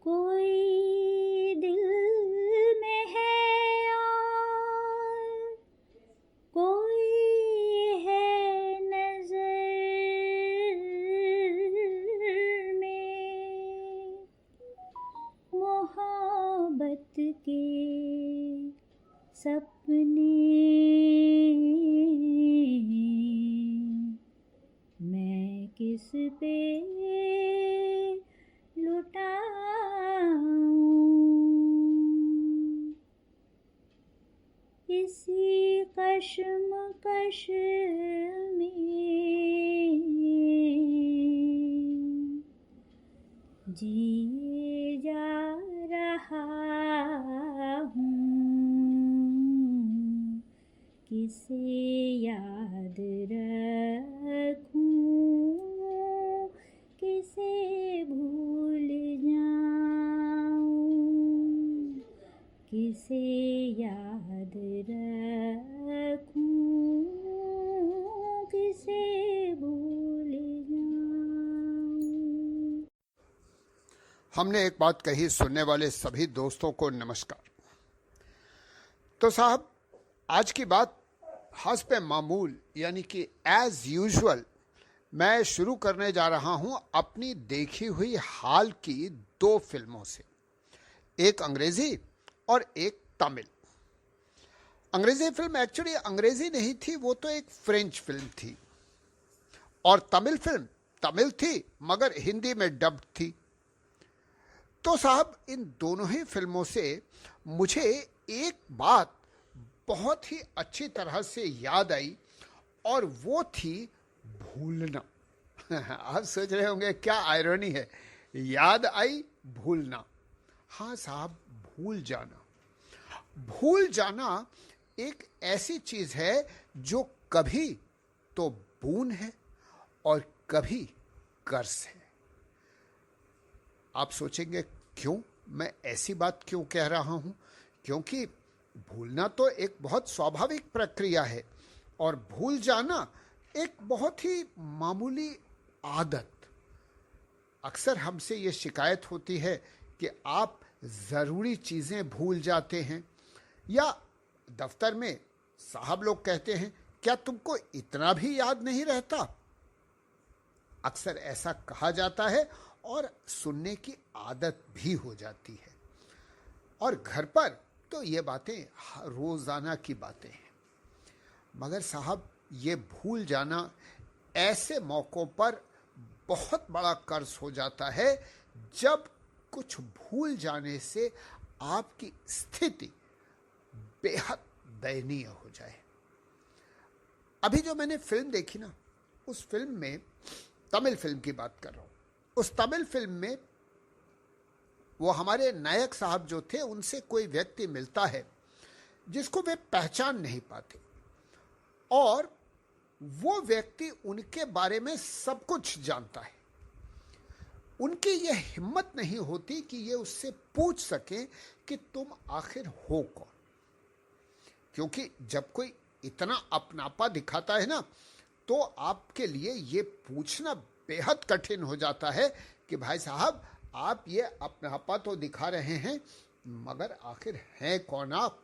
कोई दिल में है और कोई है नजर में, मोहब्बत के सपने मैं किस पे लुटाऊं। इसी कश्मकश में जिए जा रहा हूँ, किसे याद रखूं, किसे भूल जाऊं, किसे याद रखूं, किसे भूल जाऊं। हमने एक बात कही, सुनने वाले सभी दोस्तों को नमस्कार। तो साहब, आज की बात हस्ब मामूल यानी कि एज यूजुअल मैं शुरू करने जा रहा हूं अपनी देखी हुई हाल की 2 फिल्मों से, एक अंग्रेजी और एक तमिल। अंग्रेजी फिल्म एक्चुअली अंग्रेजी नहीं थी, वो तो एक फ्रेंच फिल्म थी, और तमिल फिल्म तमिल थी मगर हिंदी में डब्ड थी। तो साहब, इन दोनों ही फिल्मों से मुझे एक बात बहुत ही अच्छी तरह से याद आई, और वो थी भूलना। आप सोच रहे होंगे क्या आयरनी है, याद आई भूलना। हाँ साहब, भूल जाना। भूल जाना एक ऐसी चीज है जो कभी तो बून है और कभी कर्स है। आप सोचेंगे क्यों, मैं ऐसी बात क्यों कह रहा हूं? क्योंकि भूलना तो एक बहुत स्वाभाविक प्रक्रिया है, और भूल जाना एक बहुत ही मामूली आदत। अक्सर हमसे ये शिकायत होती है कि आप ज़रूरी चीज़ें भूल जाते हैं, या दफ्तर में साहब लोग कहते हैं, क्या तुमको इतना भी याद नहीं रहता? अक्सर ऐसा कहा जाता है और सुनने की आदत भी हो जाती है, और घर पर तो ये बातें रोज़ाना की बातें हैं। मगर साहब, ये भूल जाना ऐसे मौक़ों पर बहुत बड़ा कर्ज हो जाता है जब कुछ भूल जाने से आपकी स्थिति बेहद दयनीय हो जाए। अभी जो मैंने फिल्म देखी ना, उस फिल्म में, तमिल फिल्म की बात कर रहा हूँ, उस तमिल फिल्म में वो हमारे नायक साहब जो थे, उनसे कोई व्यक्ति मिलता है जिसको वे पहचान नहीं पाते, और वो व्यक्ति उनके बारे में सब कुछ जानता है। उनकी ये हिम्मत नहीं होती कि ये उससे पूछ सके कि तुम आखिर हो कौन, क्योंकि जब कोई इतना अपनापा दिखाता है ना, तो आपके लिए ये पूछना बेहद कठिन हो जाता है कि भाई साहब, आप ये अपनापा तो दिखा रहे हैं, मगर आखिर हैं कौन आप?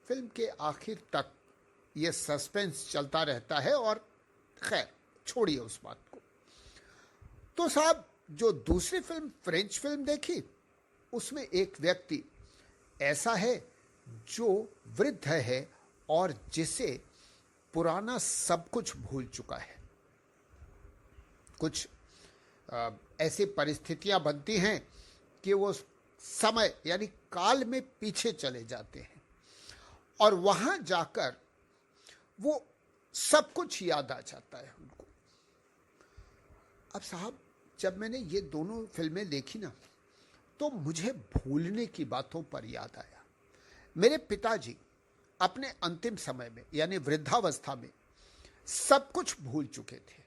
फिल्म के आखिर तक ये सस्पेंस चलता रहता है, और खैर छोड़िए उस बात को। तो साहब, जो दूसरी फिल्म फ्रेंच फिल्म देखी, उसमें एक व्यक्ति ऐसा है जो वृद्ध है और जिसे पुराना सब कुछ भूल चुका है। कुछ ऐसी परिस्थितियां बनती हैं कि वो समय यानी काल में पीछे चले जाते हैं, और वहां जाकर वो सब कुछ याद आ जाता है उनको। अब साहब, जब मैंने ये दोनों फिल्में देखी ना, तो मुझे भूलने की बातों पर याद आया। मेरे पिताजी अपने अंतिम समय में यानी वृद्धावस्था में सब कुछ भूल चुके थे,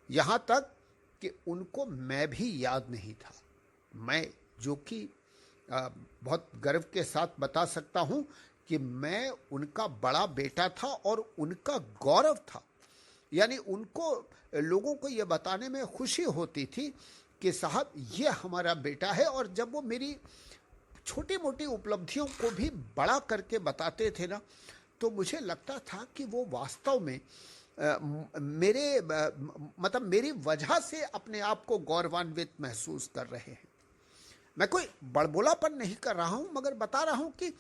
यहां तक कि उनको मैं भी याद नहीं था। मैं, जो कि बहुत गर्व के साथ बता सकता हूं कि मैं उनका बड़ा बेटा था और उनका गौरव था। यानी उनको, लोगों को यह बताने में खुशी होती थी कि साहब ये हमारा बेटा है। और जब वो मेरी छोटी मोटी उपलब्धियों को भी बड़ा करके बताते थे ना, तो मुझे लगता था कि वो वास्तव में मतलब मेरी वजह से अपने आप को गौरवान्वित महसूस कर रहे हैं। मैं कोई बड़बोलापन नहीं कर रहा हूं, मगर बता रहा हूं कि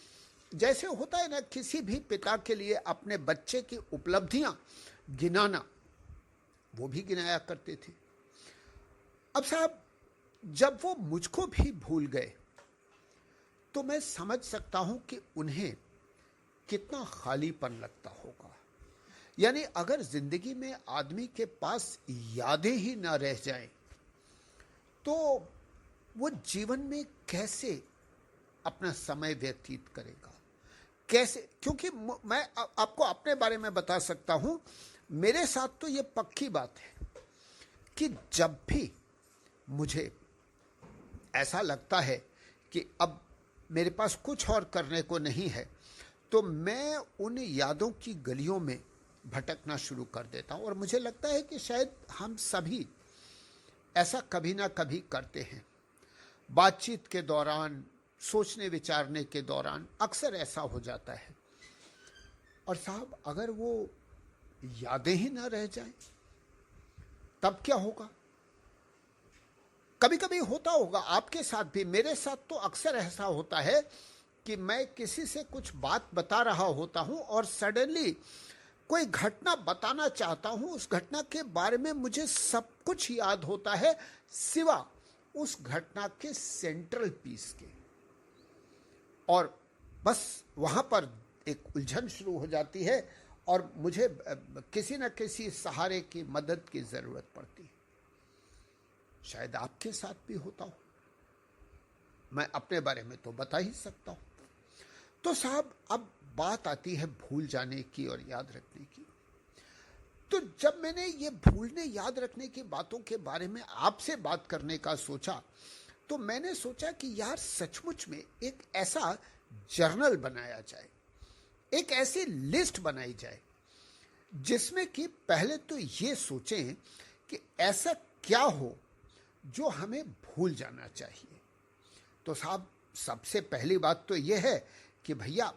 जैसे होता है ना, किसी भी पिता के लिए अपने बच्चे की उपलब्धियां गिनाना, वो भी गिनाया करते थे। अब साहब, जब वो मुझको भी भूल गए तो मैं समझ सकता हूं कि उन्हें कितना खालीपन लगता होगा। यानी अगर जिंदगी में आदमी के पास यादें ही ना रह जाएं, तो वो जीवन में कैसे अपना समय व्यतीत करेगा, कैसे? क्योंकि मैं आपको अपने बारे में बता सकता हूं, मेरे साथ तो ये पक्की बात है कि जब भी मुझे ऐसा लगता है कि अब मेरे पास कुछ और करने को नहीं है, तो मैं उन यादों की गलियों में भटकना शुरू कर देता हूं। और मुझे लगता है कि शायद हम सभी ऐसा कभी ना कभी करते हैं। बातचीत के दौरान, सोचने विचारने के दौरान अक्सर ऐसा हो जाता है। और साहब, अगर वो यादें ही ना रह जाएं, तब क्या होगा? कभी कभी होता होगा आपके साथ भी, मेरे साथ तो अक्सर ऐसा होता है कि मैं किसी से कुछ बात बता रहा होता हूं और सडनली कोई घटना बताना चाहता हूं, उस घटना के बारे में मुझे सब कुछ याद होता है सिवा उस घटना के सेंट्रल पीस के, और बस वहां पर एक उलझन शुरू हो जाती है और मुझे किसी न किसी सहारे की मदद की जरूरत पड़ती है। शायद आपके साथ भी होता हो, मैं अपने बारे में तो बता ही सकता हूं। तो साहब, अब बात आती है भूल जाने की और याद रखने की। तो जब मैंने ये भूलने याद रखने की बातों के बारे में आपसे बात करने का सोचा, तो मैंने सोचा कि यार सचमुच में एक ऐसा जर्नल बनाया जाए, एक ऐसी लिस्ट बनाई जाए जिसमें कि पहले तो ये सोचें कि ऐसा क्या हो जो हमें भूल जाना चाहिए। तो साहब, सबसे पहली बात तो ये है कि भैया,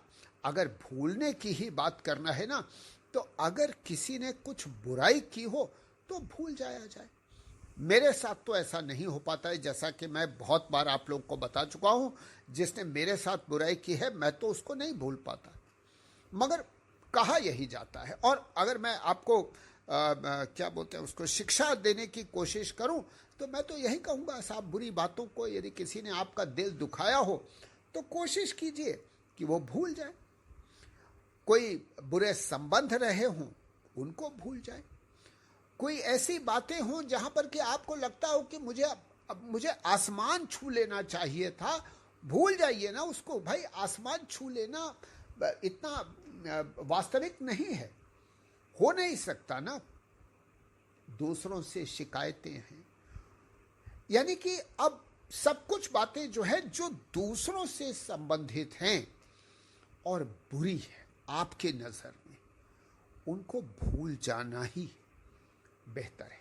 अगर भूलने की ही बात करना है ना, तो अगर किसी ने कुछ बुराई की हो तो भूल जाया जाए। मेरे साथ तो ऐसा नहीं हो पाता है, जैसा कि मैं बहुत बार आप लोग को बता चुका हूं। जिसने मेरे साथ बुराई की है, मैं तो उसको नहीं भूल पाता, मगर कहा यही जाता है। और अगर मैं आपको क्या बोलते हैं उसको, शिक्षा देने की कोशिश करूं, तो मैं तो यही कहूंगा, साहब, बुरी बातों को, यदि किसी ने आपका दिल दुखाया हो तो कोशिश कीजिए कि वो भूल जाए। कोई बुरे संबंध रहे हों, उनको भूल जाए। कोई ऐसी बातें हों जहां पर कि आपको लगता हो कि मुझे आसमान छू लेना चाहिए था, भूल जाइए ना उसको। भाई, आसमान छू लेना इतना वास्तविक नहीं है, हो नहीं सकता ना। दूसरों से शिकायतें हैं, यानी कि अब सब कुछ बातें जो है जो दूसरों से संबंधित हैं और बुरी है आपके नजर में, उनको भूल जाना ही बेहतर है।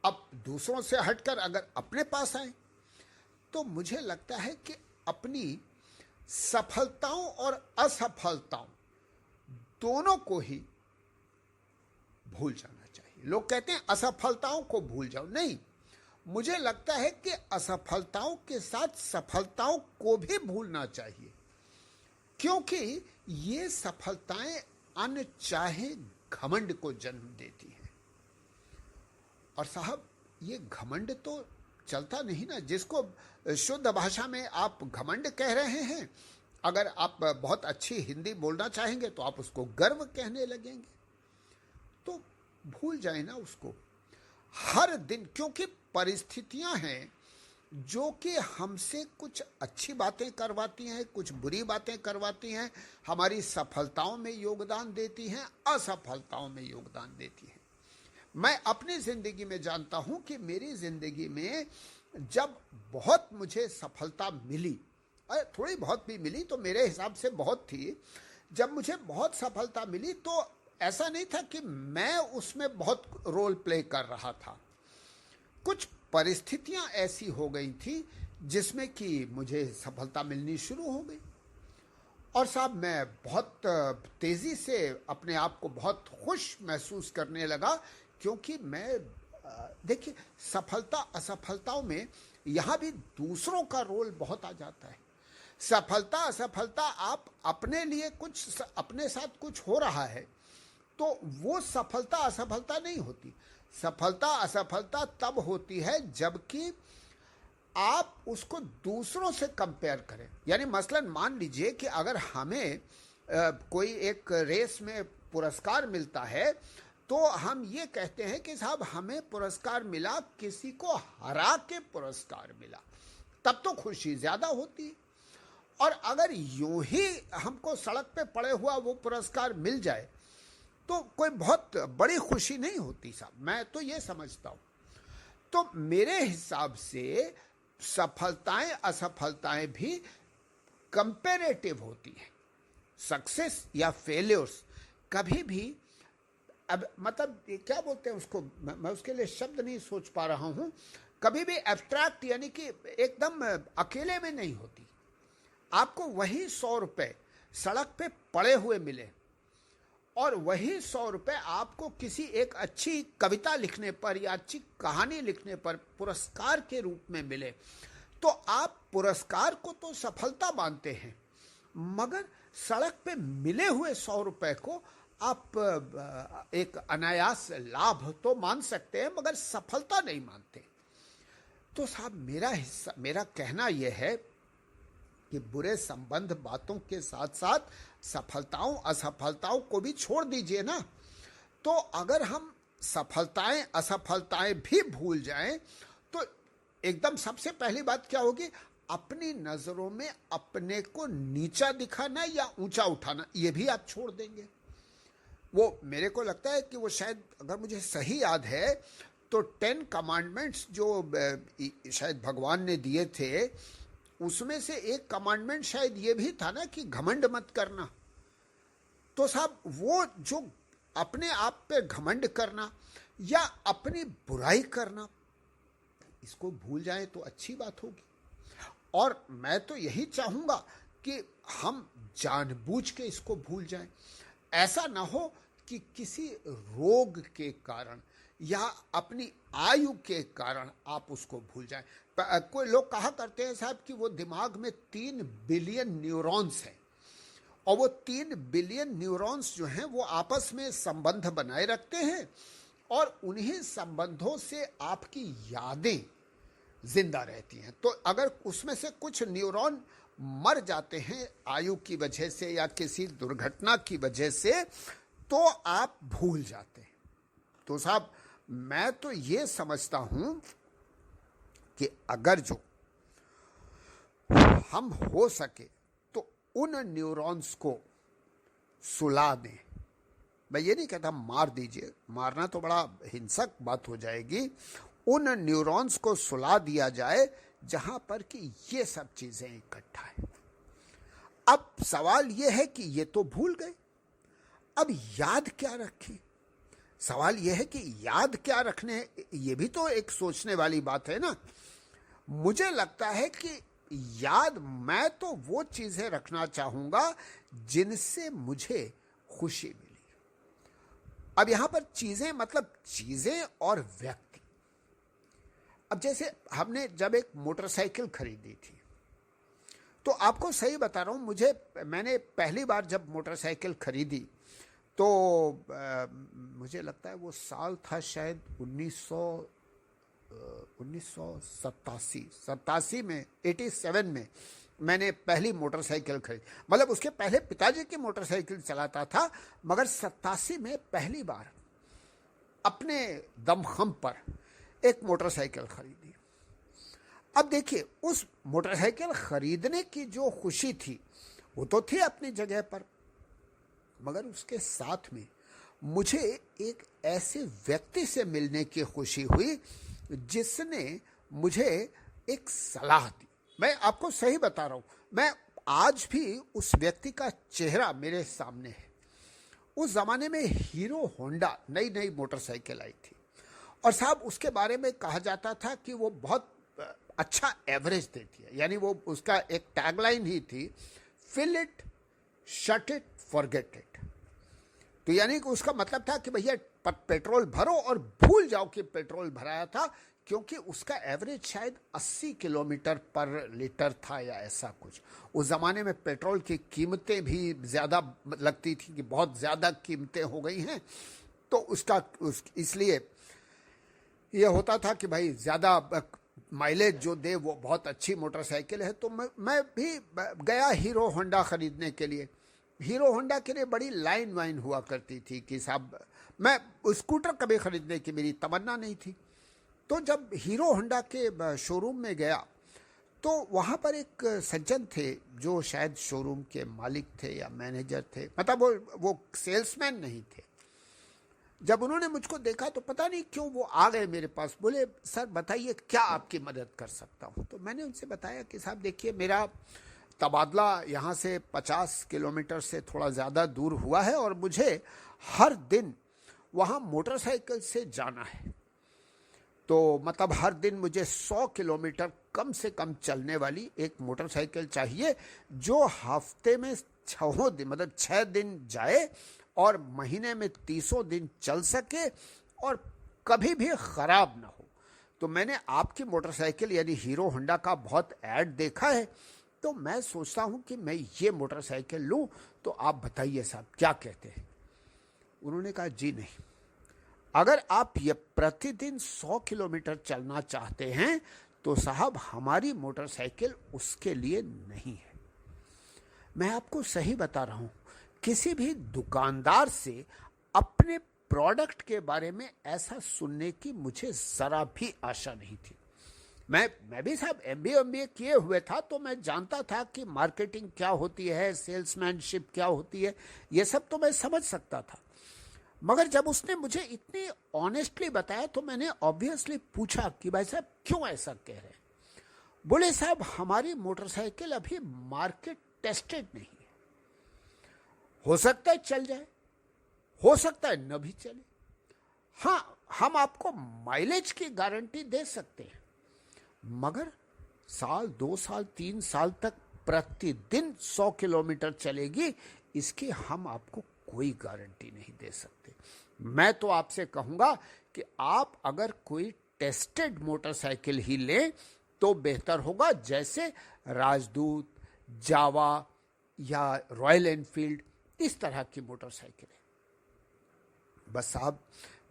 अब दूसरों से हटकर अगर अपने पास आए, तो मुझे लगता है कि अपनी सफलताओं और असफलताओं दोनों को ही भूल जाना चाहिए। लोग कहते हैं असफलताओं को भूल जाओ, नहीं, मुझे लगता है कि असफलताओं के साथ सफलताओं को भी भूलना चाहिए, क्योंकि ये सफलताएं अनचाहे घमंड को जन्म देती हैं। और साहब, ये घमंड तो चलता नहीं ना, जिसको शुद्ध भाषा में आप घमंड कह रहे हैं, अगर आप बहुत अच्छी हिंदी बोलना चाहेंगे तो आप उसको गर्व कहने लगेंगे। तो भूल जाए ना उसको हर दिन, क्योंकि परिस्थितियां हैं जो कि हमसे कुछ अच्छी बातें करवाती हैं, कुछ बुरी बातें करवाती हैं, हमारी सफलताओं में योगदान देती हैं, असफलताओं में योगदान देती हैं। मैं अपनी जिंदगी में जानता हूं कि मेरी जिंदगी में जब बहुत मुझे सफलता मिली, थोड़ी बहुत भी मिली तो मेरे हिसाब से बहुत थी, जब मुझे बहुत सफलता मिली तो ऐसा नहीं था कि मैं उसमें बहुत रोल प्ले कर रहा था। कुछ परिस्थितियां ऐसी हो गई थी जिसमें कि मुझे सफलता मिलनी शुरू हो गई। और साहब मैं बहुत तेज़ी से अपने आप को बहुत खुश महसूस करने लगा, क्योंकि मैं देखिए, सफलता असफलताओं में यहाँ भी दूसरों का रोल बहुत आ जाता है। सफलता असफलता, आप अपने लिए कुछ, अपने साथ कुछ हो रहा है तो वो सफलता असफलता नहीं होती। सफलता असफलता तब होती है जबकि आप उसको दूसरों से कंपेयर करें। यानी मसलन मान लीजिए कि अगर हमें कोई एक रेस में पुरस्कार मिलता है तो हम ये कहते हैं कि साहब हमें पुरस्कार मिला, किसी को हरा के पुरस्कार मिला, तब तो खुशी ज्यादा होती है। और अगर यूं ही हमको सड़क पे पड़े हुआ वो पुरस्कार मिल जाए तो कोई बहुत बड़ी खुशी नहीं होती साहब, मैं तो ये समझता हूं। तो मेरे हिसाब से सफलताएं असफलताएं भी कंपेरेटिव होती हैं। सक्सेस या फेलियर्स कभी भी, अब मतलब क्या बोलते हैं उसको, मैं उसके लिए शब्द नहीं सोच पा रहा हूं, कभी भी एब्स्ट्रैक्ट यानी कि एकदम अकेले में नहीं होती। आपको वही 100 रुपए सड़क पे पड़े हुए मिले और वही 100 रुपए आपको किसी एक अच्छी कविता लिखने पर या अच्छी कहानी लिखने पर पुरस्कार के रूप में मिले, तो आप पुरस्कार को तो सफलता मानते हैं, मगर सड़क पे मिले हुए 100 रुपए को आप एक अनायास लाभ तो मान सकते हैं मगर सफलता नहीं मानते। तो साहब मेरा कहना यह है कि बुरे संबंध बातों के साथ साथ सफलताओं असफलताओं को भी छोड़ दीजिए ना। तो अगर हम सफलताएं असफलताएं भी भूल जाएं तो एकदम सबसे पहली बात क्या होगी, अपनी नजरों में अपने को नीचा दिखाना या ऊंचा उठाना, ये भी आप छोड़ देंगे। वो मेरे को लगता है कि वो शायद, अगर मुझे सही याद है तो 10 कमांडमेंट्स जो शायद भगवान ने दिए थे, उसमें से एक कमांडमेंट शायद ये भी था ना कि घमंड मत करना। तो साहब वो जो अपने आप पे घमंड करना या अपनी बुराई करना, इसको भूल जाएं तो अच्छी बात होगी। और मैं तो यही चाहूंगा कि हम जानबूझ के इसको भूल जाएं। ऐसा ना हो कि किसी रोग के कारण या अपनी आयु के कारण आप उसको भूल जाएं। कोई लोग कहा करते हैं साहब कि वो दिमाग में 3 बिलियन न्यूरॉन्स हैं और वो 3 बिलियन न्यूरॉन्स जो हैं वो आपस में संबंध बनाए रखते हैं और उन्हीं संबंधों से आपकी यादें जिंदा रहती हैं। तो अगर उसमें से कुछ न्यूरॉन मर जाते हैं आयु की वजह से या किसी दुर्घटना की वजह से, तो आप भूल जाते हैं। तो साहब मैं तो ये समझता हूं कि अगर जो हम हो सके तो उन न्यूरॉन्स को सुला दें। मैं ये नहीं कहता मार दीजिए, मारना तो बड़ा हिंसक बात हो जाएगी। उन न्यूरॉन्स को सुला दिया जाए जहां पर कि ये सब चीजें इकट्ठा है। अब सवाल ये है कि ये तो भूल गए, अब याद क्या रखें। सवाल यह है कि याद क्या रखने, ये भी तो एक सोचने वाली बात है ना। मुझे लगता है कि याद, मैं तो वो चीजें रखना चाहूंगा जिनसे मुझे खुशी मिली। अब यहां पर चीजें मतलब चीजें और व्यक्ति। अब जैसे हमने जब एक मोटरसाइकिल खरीदी थी, तो आपको सही बता रहा हूं, मैंने पहली बार जब मोटरसाइकिल खरीदी तो मुझे लगता है वो साल था शायद 87 में, 87 में मैंने पहली मोटरसाइकिल खरीदी। मतलब उसके पहले पिताजी की मोटरसाइकिल चलाता था, मगर 87 में पहली बार अपने दमखम पर एक मोटरसाइकिल खरीदी। अब देखिए, उस मोटरसाइकिल खरीदने की जो खुशी थी वो तो थी अपनी जगह पर, मगर उसके साथ में मुझे एक ऐसे व्यक्ति से मिलने की खुशी हुई जिसने मुझे एक सलाह दी। मैं आपको सही बता रहा हूं, मैं आज भी उस व्यक्ति का चेहरा मेरे सामने है। उस जमाने में हीरो होंडा नई नई मोटरसाइकिल आई थी और साहब उसके बारे में कहा जाता था कि वो बहुत अच्छा एवरेज देती है, यानी वो उसका एक टैगलाइन ही थी, fill it, shut it, forget it. तो यानी कि उसका मतलब था कि भैया पेट्रोल भरो और भूल जाओ कि पेट्रोल भराया था, क्योंकि उसका एवरेज शायद 80 किलोमीटर पर लीटर था या ऐसा कुछ। उस ज़माने में पेट्रोल की कीमतें भी ज़्यादा लगती थी कि बहुत ज़्यादा कीमतें हो गई हैं, तो इसलिए ये होता था कि भाई ज़्यादा माइलेज जो दे वो बहुत अच्छी मोटरसाइकिल है। तो मैं भी गया हीरो होंडा ख़रीदने के लिए। हीरो होंडा के लिए बड़ी लाइन वाइन हुआ करती थी कि साहब, मैं स्कूटर कभी ख़रीदने की मेरी तमन्ना नहीं थी। तो जब हीरो होंडा के शोरूम में गया तो वहाँ पर एक सज्जन थे जो शायद शोरूम के मालिक थे या मैनेजर थे, मतलब वो सेल्समैन नहीं थे। जब उन्होंने मुझको देखा तो पता नहीं क्यों वो आ गए मेरे पास, बोले सर बताइए क्या आपकी मदद कर सकता हूँ। तो मैंने उनसे बताया कि साहब देखिए, मेरा तबादला यहाँ से 50 किलोमीटर से थोड़ा ज़्यादा दूर हुआ है और मुझे हर दिन वहाँ मोटरसाइकिल से जाना है। तो मतलब हर दिन मुझे 100 किलोमीटर कम से कम चलने वाली एक मोटरसाइकिल चाहिए, जो हफ्ते में 6 दिन मतलब 6 दिन जाए और महीने में 30 दिन चल सके और कभी भी ख़राब ना हो। तो मैंने आपकी मोटरसाइकिल यानी हीरो होंडा का बहुत ऐड देखा है, तो मैं सोचता हूँ कि मैं ये मोटरसाइकिल लूँ, तो आप बताइए साहब क्या कहते हैं। उन्होंने कहा जी नहीं, अगर आप ये प्रतिदिन 100 किलोमीटर चलना चाहते हैं तो साहब हमारी मोटरसाइकिल उसके लिए नहीं है। मैं आपको सही बता रहा हूँ, किसी भी दुकानदार से अपने प्रोडक्ट के बारे में ऐसा सुनने की मुझे ज़रा भी आशा नहीं थी। मैं भी साहब MBA किए हुए था, तो मैं जानता था कि मार्केटिंग क्या होती है, सेल्समैनशिप क्या होती है, ये सब तो मैं समझ सकता था। मगर जब उसने मुझे इतनी ऑनेस्टली बताया तो मैंने ऑब्वियसली पूछा कि भाई साहब क्यों ऐसा कह रहे हैं। बोले साहब हमारी मोटरसाइकिल अभी मार्केट टेस्टेड नहीं है, हो सकता है चल जाए, हो सकता है न भी चले। हाँ, हम आपको माइलेज की गारंटी दे सकते हैं, मगर साल 2 साल 3 साल तक प्रतिदिन 100 किलोमीटर चलेगी, इसकी हम आपको कोई गारंटी नहीं दे सकते। मैं तो आपसे कहूँगा कि आप अगर कोई टेस्टेड मोटरसाइकिल ही लें तो बेहतर होगा, जैसे राजदूत, जावा या रॉयल एनफील्ड, इस तरह की मोटरसाइकिल है। बस साहब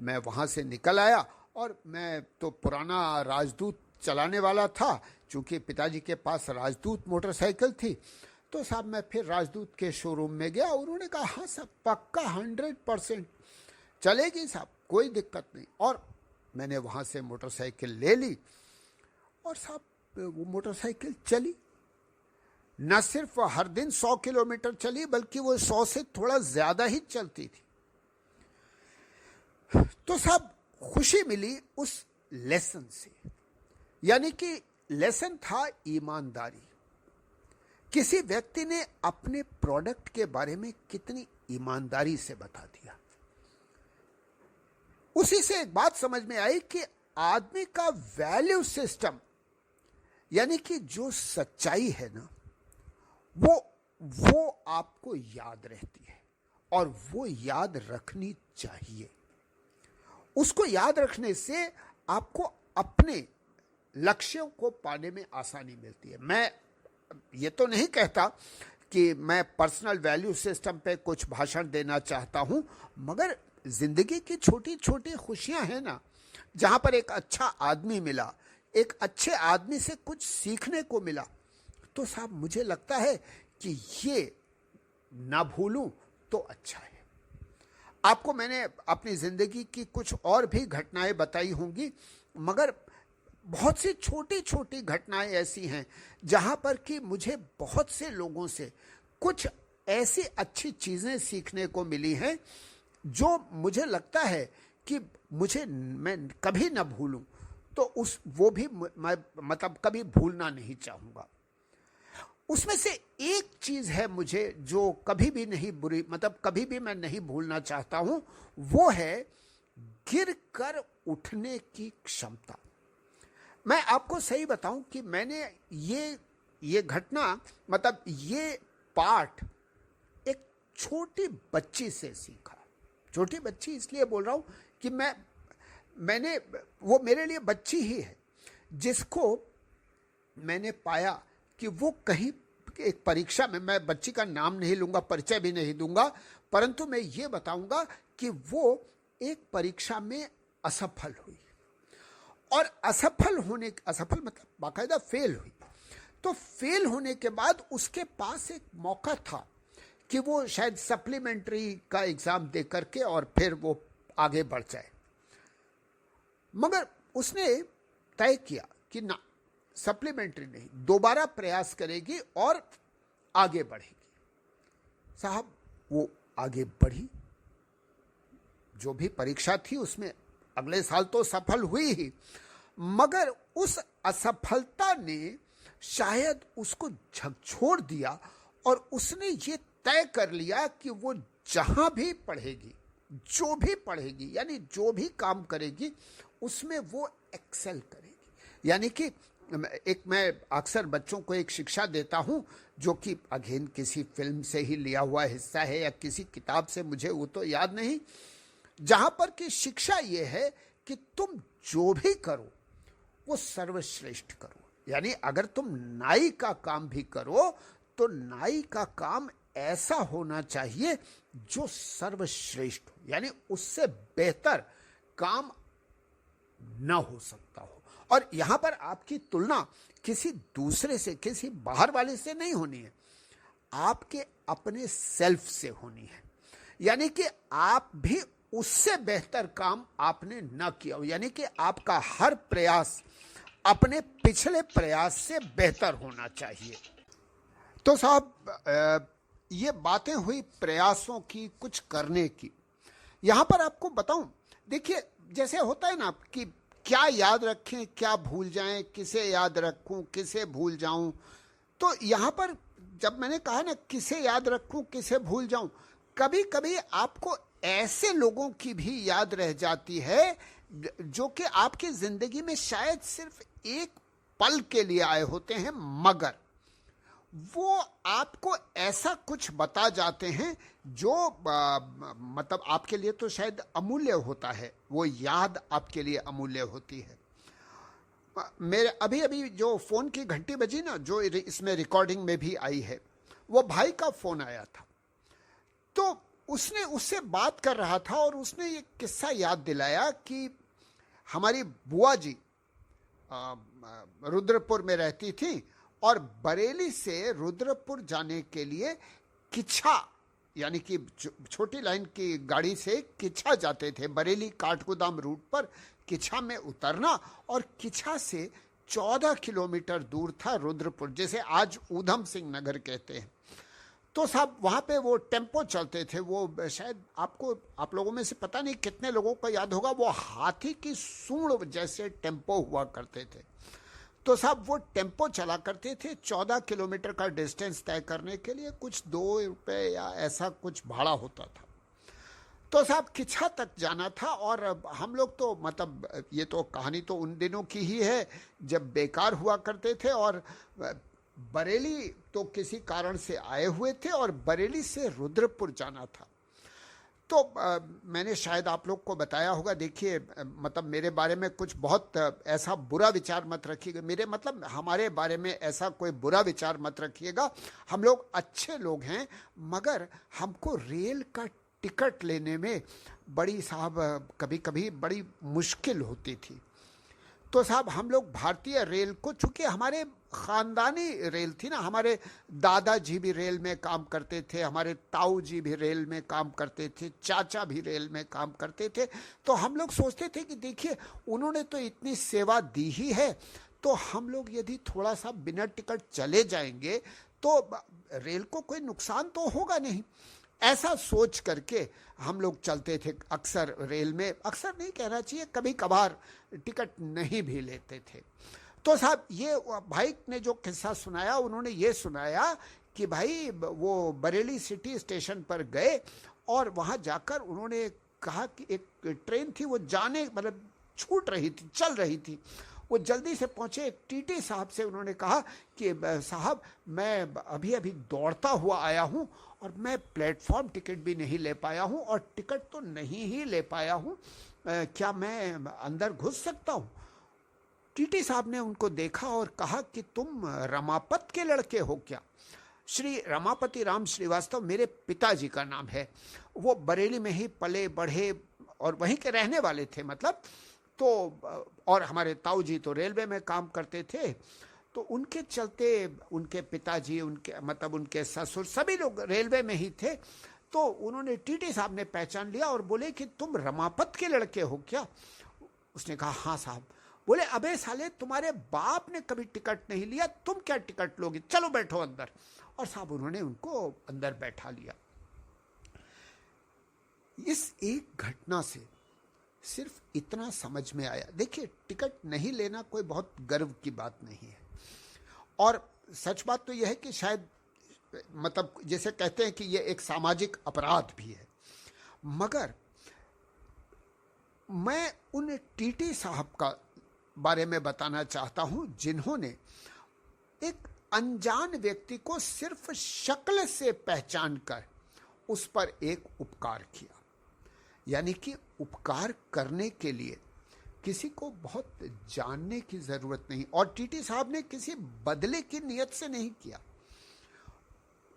मैं वहाँ से निकल आया और मैं तो पुराना राजदूत चलाने वाला था, चूँकि पिताजी के पास राजदूत मोटरसाइकिल थी। तो साहब मैं फिर राजदूत के शोरूम में गया, उन्होंने कहा हाँ साहब पक्का 100% चलेगी साहब, कोई दिक्कत नहीं। और मैंने वहाँ से मोटरसाइकिल ले ली और साहब वो मोटरसाइकिल चली। न सिर्फ हर दिन 100 किलोमीटर चली, बल्कि वो 100 से थोड़ा ज़्यादा ही चलती थी। तो साहब खुशी मिली उस लेसन से, यानी कि लेसन था ईमानदारी। किसी व्यक्ति ने अपने प्रोडक्ट के बारे में कितनी ईमानदारी से बता दिया। उसी से एक बात समझ में आई कि आदमी का वैल्यू सिस्टम, यानी कि जो सच्चाई है ना, वो आपको याद रहती है और वो याद रखनी चाहिए। उसको याद रखने से आपको अपने लक्ष्यों को पाने में आसानी मिलती है। मैं ये तो नहीं कहता कि मैं पर्सनल वैल्यू सिस्टम पे कुछ भाषण देना चाहता हूँ, मगर जिंदगी की छोटी छोटी खुशियाँ हैं ना, जहाँ पर एक अच्छा आदमी मिला, एक अच्छे आदमी से कुछ सीखने को मिला, तो साहब मुझे लगता है कि ये ना भूलूं तो अच्छा है। आपको मैंने अपनी ज़िंदगी की कुछ और भी घटनाएं बताई होंगी, मगर बहुत सी छोटी छोटी घटनाएं ऐसी हैं जहाँ पर कि मुझे बहुत से लोगों से कुछ ऐसी अच्छी चीज़ें सीखने को मिली हैं जो मुझे लगता है कि मैं कभी ना भूलूं, तो वो भी मैं मतलब कभी भूलना नहीं चाहूँगा। उसमें से एक चीज़ है मुझे जो कभी भी नहीं कभी भी मैं नहीं भूलना चाहता हूँ, वो है गिर कर उठने की क्षमता। मैं आपको सही बताऊं कि मैंने ये घटना, मतलब ये पाठ एक छोटी बच्ची से सीखा। छोटी बच्ची इसलिए बोल रहा हूं कि मैंने वो मेरे लिए बच्ची ही है, जिसको मैंने पाया कि वो कहीं एक परीक्षा में, मैं बच्ची का नाम नहीं लूंगा, परिचय भी नहीं दूंगा, परंतु मैं ये बताऊंगा कि वो एक परीक्षा में असफल हुई, और असफल मतलब बाकायदा फेल हुई। तो फेल होने के बाद उसके पास एक मौका था कि वो शायद सप्लीमेंट्री का एग्जाम दे करके और फिर वो आगे बढ़ जाए, मगर उसने तय किया कि ना, सप्लीमेंट्री नहीं, दोबारा प्रयास करेगी और आगे बढ़ेगी। साहब वो आगे बढ़ी, जो भी परीक्षा थी उसमें अगले साल तो सफल हुई ही, मगर उस असफलता ने शायद उसको झकझोर दिया और उसने ये तय कर लिया कि वो जहां भी पढ़ेगी, जो भी पढ़ेगी, यानी जो भी काम करेगी, उसमें वो एक्सेल करेगी। यानी कि मैं अक्सर बच्चों को एक शिक्षा देता हूं, जो कि अगेन किसी फिल्म से ही लिया हुआ हिस्सा है या किसी किताब से, मुझे वो तो याद नहीं, जहां पर कि शिक्षा ये है कि तुम जो भी करो वो सर्वश्रेष्ठ करो। यानी अगर तुम नाई का काम भी करो तो नाई का काम ऐसा होना चाहिए जो सर्वश्रेष्ठ हो, यानी उससे बेहतर काम न हो सकता हो। और यहां पर आपकी तुलना किसी दूसरे से, किसी बाहर वाले से नहीं होनी है, आपके अपने सेल्फ से होनी है। यानी कि आप भी उससे बेहतर काम आपने न किया हो, यानी कि आपका हर प्रयास अपने पिछले प्रयास से बेहतर होना चाहिए। तो साहब, ये बातें हुई प्रयासों की, कुछ करने की। यहां पर आपको बताऊं, देखिए जैसे होता है ना कि क्या याद रखें, क्या भूल जाएं, किसे याद रखूं, किसे भूल जाऊं। तो यहां पर जब मैंने कहा ना किसे याद रखूं, किसे भूल जाऊं, कभी कभी आपको ऐसे लोगों की भी याद रह जाती है जो कि आपकी जिंदगी में शायद सिर्फ एक पल के लिए आए होते हैं, मगर वो आपको ऐसा कुछ बता जाते हैं जो मतलब आपके लिए तो शायद अमूल्य होता है, वो याद आपके लिए अमूल्य होती है। मेरे अभी अभी जो फोन की घंटी बजी ना, जो इसमें रिकॉर्डिंग में भी आई है, वो भाई का फोन आया था। तो उसने उससे बात कर रहा था और उसने ये किस्सा याद दिलाया कि हमारी बुआ जी रुद्रपुर में रहती थी और बरेली से रुद्रपुर जाने के लिए किच्छा, यानी कि छोटी लाइन की गाड़ी से किच्छा जाते थे। बरेली काठगोदाम रूट पर किच्छा में उतरना, और किच्छा से 14 किलोमीटर दूर था रुद्रपुर, जैसे आज ऊधम सिंह नगर कहते हैं। तो साहब वहाँ पे वो टेम्पो चलते थे, वो शायद आप लोगों में से पता नहीं कितने लोगों को याद होगा, वो हाथी की सूंड जैसे टेम्पो हुआ करते थे। तो साहब वो टेम्पो चला करते थे, 14 किलोमीटर का डिस्टेंस तय करने के लिए कुछ 2 रुपए या ऐसा कुछ भाड़ा होता था। तो साहब किच्छा तक जाना था, और हम लोग तो मतलब ये तो कहानी तो उन दिनों की ही है जब बेकार हुआ करते थे, और बरेली तो किसी कारण से आए हुए थे और बरेली से रुद्रपुर जाना था। तो मैंने शायद आप लोग को बताया होगा, देखिए मतलब मेरे बारे में कुछ बहुत ऐसा बुरा विचार मत रखिएगा, मेरे मतलब हमारे बारे में ऐसा कोई बुरा विचार मत रखिएगा। हम लोग अच्छे लोग हैं, मगर हमको रेल का टिकट लेने में बड़ी साहब कभी कभी बड़ी मुश्किल होती थी। तो साहब हम लोग भारतीय रेल को, चूंकि हमारे ख़ानदानी रेल थी ना, हमारे दादाजी भी रेल में काम करते थे, हमारे ताऊ जी भी रेल में काम करते थे, चाचा भी रेल में काम करते थे। तो हम लोग सोचते थे कि देखिए उन्होंने तो इतनी सेवा दी ही है, तो हम लोग यदि थोड़ा सा बिना टिकट चले जाएंगे तो रेल को कोई नुकसान तो होगा नहीं। ऐसा सोच करके हम लोग चलते थे अक्सर रेल में, अक्सर नहीं कहना चाहिए, कभी कभार टिकट नहीं भी लेते थे। तो साहब ये भाई ने जो किस्सा सुनाया, उन्होंने ये सुनाया कि भाई वो बरेली सिटी स्टेशन पर गए और वहाँ जाकर उन्होंने कहा कि एक ट्रेन थी, वो जाने मतलब छूट रही थी, चल रही थी। वो जल्दी से पहुंचे, एक टीटी साहब से उन्होंने कहा कि साहब मैं अभी अभी दौड़ता हुआ आया हूं और मैं प्लेटफॉर्म टिकट भी नहीं ले पाया हूं और टिकट तो नहीं ही ले पाया हूं, क्या मैं अंदर घुस सकता हूं? टीटी साहब ने उनको देखा और कहा कि तुम रमापत के लड़के हो क्या? श्री रमापति राम श्रीवास्तव मेरे पिताजी का नाम है। वो बरेली में ही पले बढ़े और वहीं के रहने वाले थे, मतलब तो, और हमारे ताऊ जी तो रेलवे में काम करते थे, तो उनके चलते उनके पिताजी, उनके मतलब उनके ससुर, सभी लोग रेलवे में ही थे। तो उन्होंने, टीटी साहब ने पहचान लिया और बोले कि तुम रमापत के लड़के हो क्या? उसने कहा हाँ साहब। बोले अबे साले, तुम्हारे बाप ने कभी टिकट नहीं लिया, तुम क्या टिकट लोगे, चलो बैठो अंदर। और साहब उन्होंने उनको अंदर बैठा लिया। इस एक घटना से सिर्फ इतना समझ में आया, देखिए टिकट नहीं लेना कोई बहुत गर्व की बात नहीं है, और सच बात तो यह है कि शायद मतलब जैसे कहते हैं कि यह एक सामाजिक अपराध भी है, मगर मैं उन टीटी साहब का बारे में बताना चाहता हूं जिन्होंने एक अनजान व्यक्ति को सिर्फ शक्ल से पहचान कर उस पर एक उपकार किया। यानी कि उपकार करने के लिए किसी को बहुत जानने की जरूरत नहीं, और टीटी साहब ने किसी बदले की नियत से नहीं किया,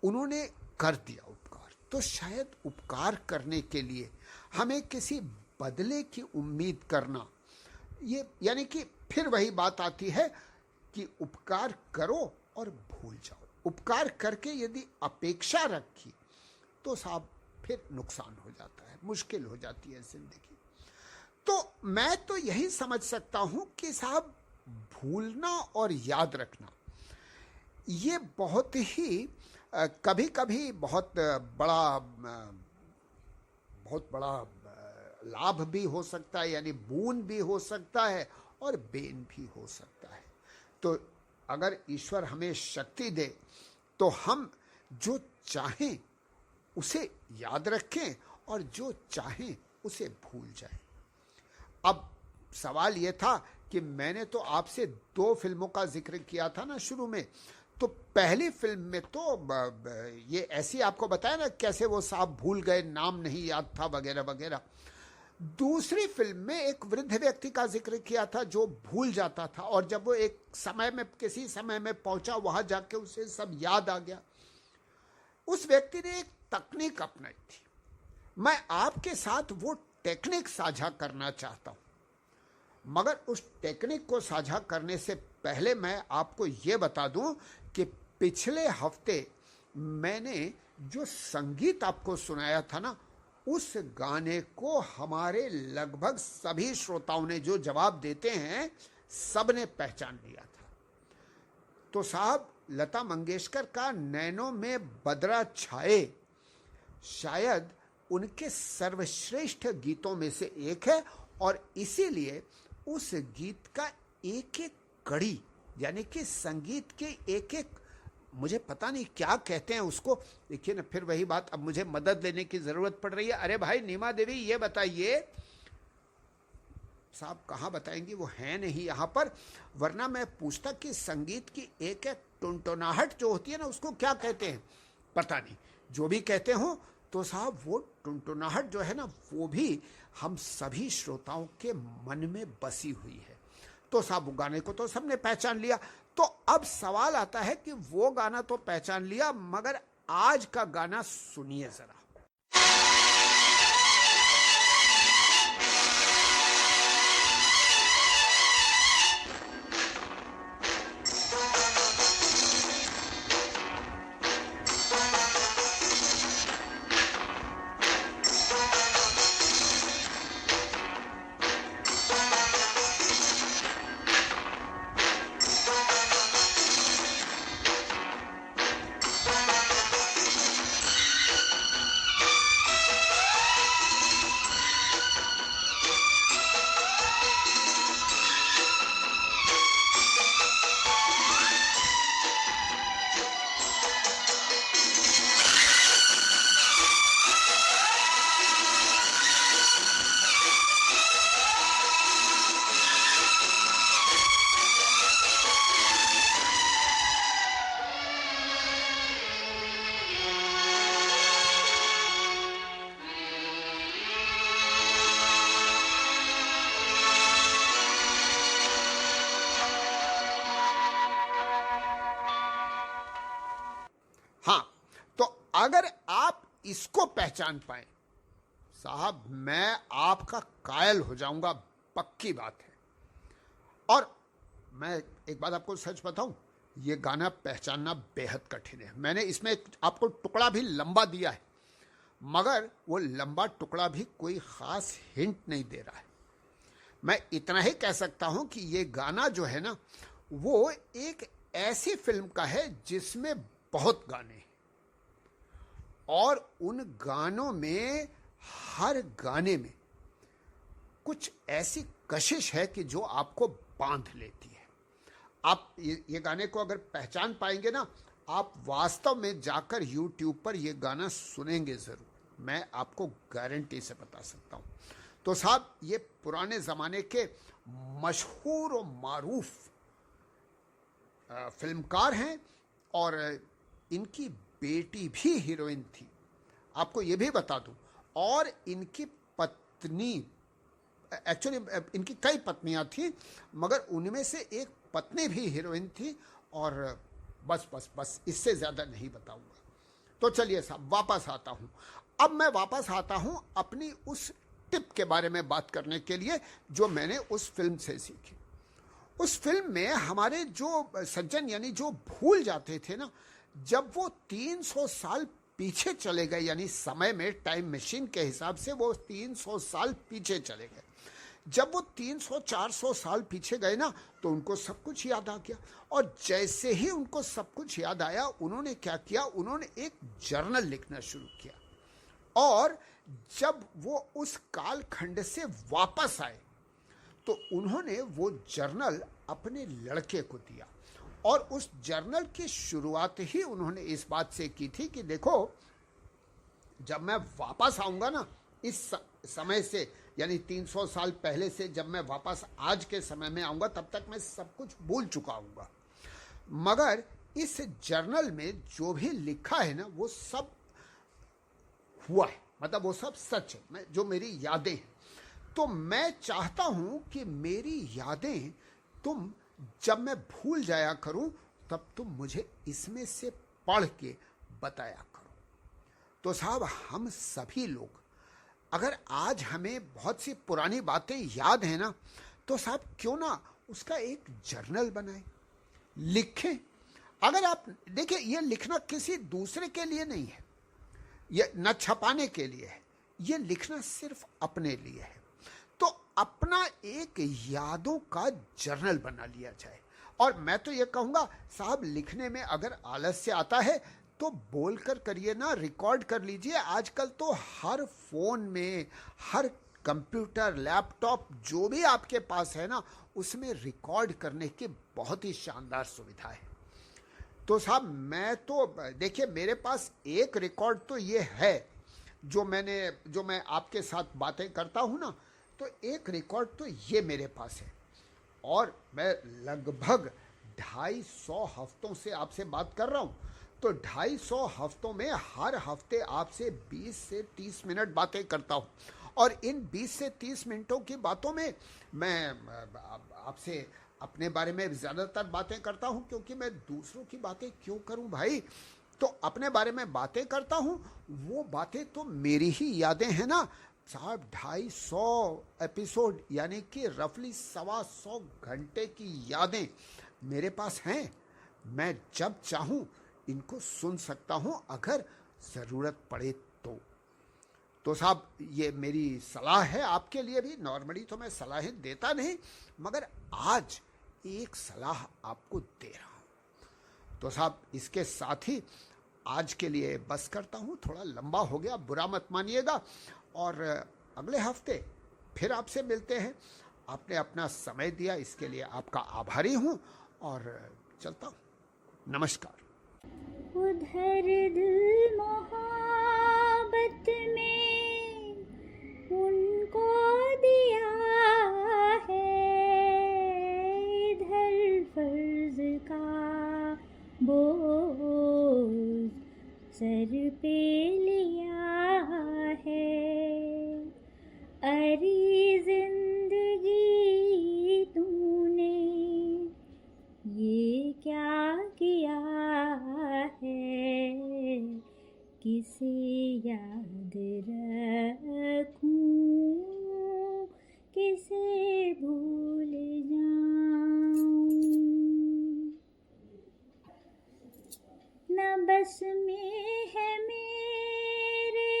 उन्होंने कर दिया उपकार। तो शायद उपकार करने के लिए हमें किसी बदले की उम्मीद करना, ये यानी कि फिर वही बात आती है कि उपकार करो और भूल जाओ। उपकार करके यदि अपेक्षा रखी तो साहब फिर नुकसान हो जाता है, मुश्किल हो जाती है जिंदगी। तो मैं तो यही समझ सकता हूं कि साहब भूलना और याद रखना ये बहुत ही कभी कभी बहुत बड़ा लाभ भी हो सकता है, यानी बून भी हो सकता है और बेन भी हो सकता है। तो अगर ईश्वर हमें शक्ति दे तो हम जो चाहें उसे याद रखें और जो चाहें उसे भूल जाएं। अब सवाल यह था कि मैंने तो आपसे 2 फिल्मों का जिक्र किया था ना शुरू में, तो पहली फिल्म में तो ये ऐसी आपको बताया ना कैसे वो साहब भूल गए, नाम नहीं याद था वगैरह वगैरह। दूसरी फिल्म में एक वृद्ध व्यक्ति का जिक्र किया था जो भूल जाता था, और जब वो एक समय में किसी समय में पहुंचा वहां जाके उसे सब याद आ गया। उस व्यक्ति ने एक तकनीक अपनाई थी, मैं आपके साथ वो टेक्निक साझा करना चाहता हूं, मगर उस टेक्निक को साझा करने से पहले मैं आपको ये बता दूं कि पिछले हफ्ते मैंने जो संगीत आपको सुनाया था ना, उस गाने को हमारे लगभग सभी श्रोताओं ने जो जवाब देते हैं सबने पहचान लिया था। तो साहब लता मंगेशकर का नैनों में बदरा छाए शायद उनके सर्वश्रेष्ठ गीतों में से एक है, और इसीलिए उस गीत का एक एक कड़ी, यानी कि संगीत के एक एक, मुझे पता नहीं क्या कहते हैं उसको, देखिए ना फिर वही बात, अब मुझे मदद लेने की जरूरत पड़ रही है। अरे भाई नीमा देवी ये बताइए, साहब कहाँ बताएंगी, वो है नहीं यहाँ पर, वरना मैं पूछता कि संगीत की एक एक टुनटुनाहट जो होती है ना उसको क्या कहते हैं, पता नहीं, जो भी कहते हो तो साहब वो टुनटुनाहट जो है ना वो भी हम सभी श्रोताओं के मन में बसी हुई है। तो साहब वो गाने को तो सबने पहचान लिया। तो अब सवाल आता है कि वो गाना तो पहचान लिया, मगर आज का गाना सुनिए जरा। अगर आप इसको पहचान पाए साहब, मैं आपका कायल हो जाऊंगा, पक्की बात है। और मैं एक बात आपको सच बताऊं, ये गाना पहचानना बेहद कठिन है। मैंने इसमें आपको टुकड़ा भी लंबा दिया है, मगर वो लंबा टुकड़ा भी कोई खास हिंट नहीं दे रहा है। मैं इतना ही कह सकता हूं कि ये गाना जो है ना, वो एक ऐसी फिल्म का है जिसमें बहुत गाने हैं, और उन गानों में, हर गाने में कुछ ऐसी कशिश है कि जो आपको बांध लेती है। आप ये गाने को अगर पहचान पाएंगे ना, आप वास्तव में जाकर YouTube पर ये गाना सुनेंगे ज़रूर, मैं आपको गारंटी से बता सकता हूँ। तो साहब, ये पुराने ज़माने के मशहूर और मारूफ फिल्मकार हैं, और इनकी बेटी भी हीरोइन थी, आपको ये भी बता दूं। और इनकी पत्नी, एक्चुअली इनकी कई पत्नियां थी, मगर उनमें से एक पत्नी भी हीरोइन थी। और बस बस बस इससे ज़्यादा नहीं बताऊंगा। तो चलिए साहब, वापस आता हूँ। अब मैं वापस आता हूँ अपनी उस टिप के बारे में बात करने के लिए जो मैंने उस फिल्म से सीखी। उस फिल्म में हमारे जो सज्जन, यानी जो भूल जाते थे ना, जब वो 300 साल पीछे चले गए, यानी समय में, टाइम मशीन के हिसाब से वो 300 साल पीछे चले गए। जब वो 300-400 साल पीछे गए ना, तो उनको सब कुछ याद आ गया। और जैसे ही उनको सब कुछ याद आया, उन्होंने क्या किया, उन्होंने एक जर्नल लिखना शुरू किया। और जब वो उस कालखंड से वापस आए, तो उन्होंने वो जर्नल अपने लड़के को दिया। और उस जर्नल की शुरुआत ही उन्होंने इस बात से की थी कि देखो, जब मैं वापस आऊंगा ना, इस समय से, यानी 300 साल पहले से जब मैं वापस आज के समय में आऊंगा, तब तक मैं सब कुछ भूल चुका हूंगा। मगर इस जर्नल में जो भी लिखा है ना, वो सब हुआ है, मतलब वो सब सच है, जो मेरी यादें हैं। तो मैं चाहता हूं कि मेरी यादें तुम, जब मैं भूल जाया करूं, तब तुम मुझे इसमें से पढ़ के बताया करो। तो साहब, हम सभी लोग, अगर आज हमें बहुत सी पुरानी बातें याद हैं ना, तो साहब क्यों ना उसका एक जर्नल बनाएं, लिखें। अगर आप देखिए, ये लिखना किसी दूसरे के लिए नहीं है, ये न छपाने के लिए है, ये लिखना सिर्फ अपने लिए है। तो अपना एक यादों का जर्नल बना लिया जाए। और मैं तो ये कहूँगा साहब, लिखने में अगर आलस्य आता है तो बोल कर करिए ना, रिकॉर्ड कर लीजिए। आजकल तो हर फोन में, हर कंप्यूटर, लैपटॉप, जो भी आपके पास है ना, उसमें रिकॉर्ड करने की बहुत ही शानदार सुविधा है। तो साहब, मैं तो देखिए, मेरे पास एक रिकॉर्ड तो ये है, जो मैं आपके साथ बातें करता हूँ ना, तो एक रिकॉर्ड तो ये मेरे पास है। और मैं लगभग 250 हफ्तों से आपसे बात कर रहा हूँ। तो 250 हफ्तों में हर हफ्ते आपसे 20 से 30 मिनट बातें करता हूँ। और इन 20 से 30 मिनटों की बातों में मैं आपसे अपने बारे में ज़्यादातर बातें करता हूँ, क्योंकि मैं दूसरों की बातें क्यों करूँ भाई। तो अपने बारे में बातें करता हूँ, वो बातें तो मेरी ही यादें हैं ना साहब। 250 एपिसोड, यानी कि रफली 125 घंटे की यादें मेरे पास हैं। मैं जब चाहूँ इनको सुन सकता हूँ, अगर ज़रूरत पड़े तो साहब, ये मेरी सलाह है आपके लिए भी। नॉर्मली तो मैं सलाहें देता नहीं, मगर आज एक सलाह आपको दे रहा हूँ। तो साहब, इसके साथ ही आज के लिए बस करता हूँ। थोड़ा लंबा हो गया, बुरा मत मानिएगा। और अगले हफ्ते फिर आपसे मिलते हैं। आपने अपना समय दिया, इसके लिए आपका आभारी हूँ, और चलता हूँ। नमस्कार। उधर दिल मोहब्बत में उनको दिया है, इधर फर्ज का बोझ सर पे लिया है। अरे जिंदगी तूने ये क्या किया है किसे याद रखूं, किसे भूल जाऊं। न बस में है मेरे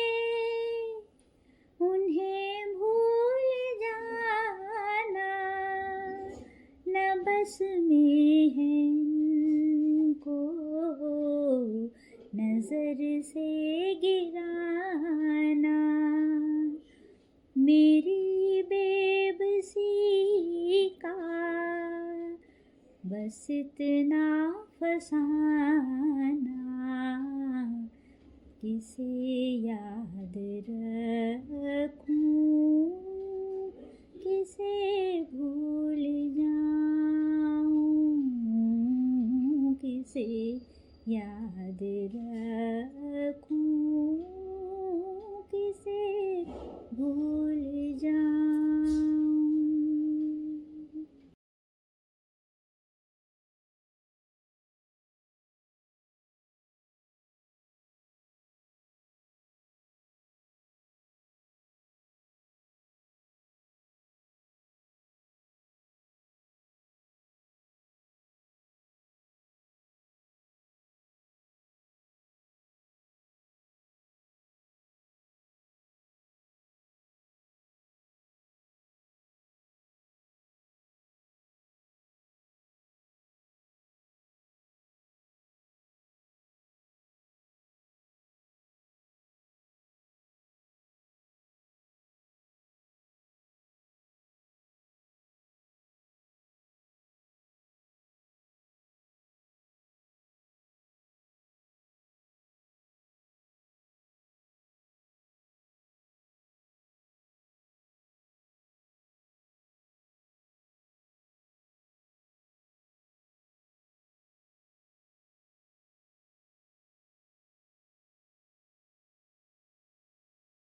उन्हें भूल जाना, न बस में है उनको नजर से गिराना। मेरी बेबसी का बस इतना फसाना, किसे याद रखूं, किसे भूल जाऊं, किसे याद रखूं, किसे भूल जाऊं।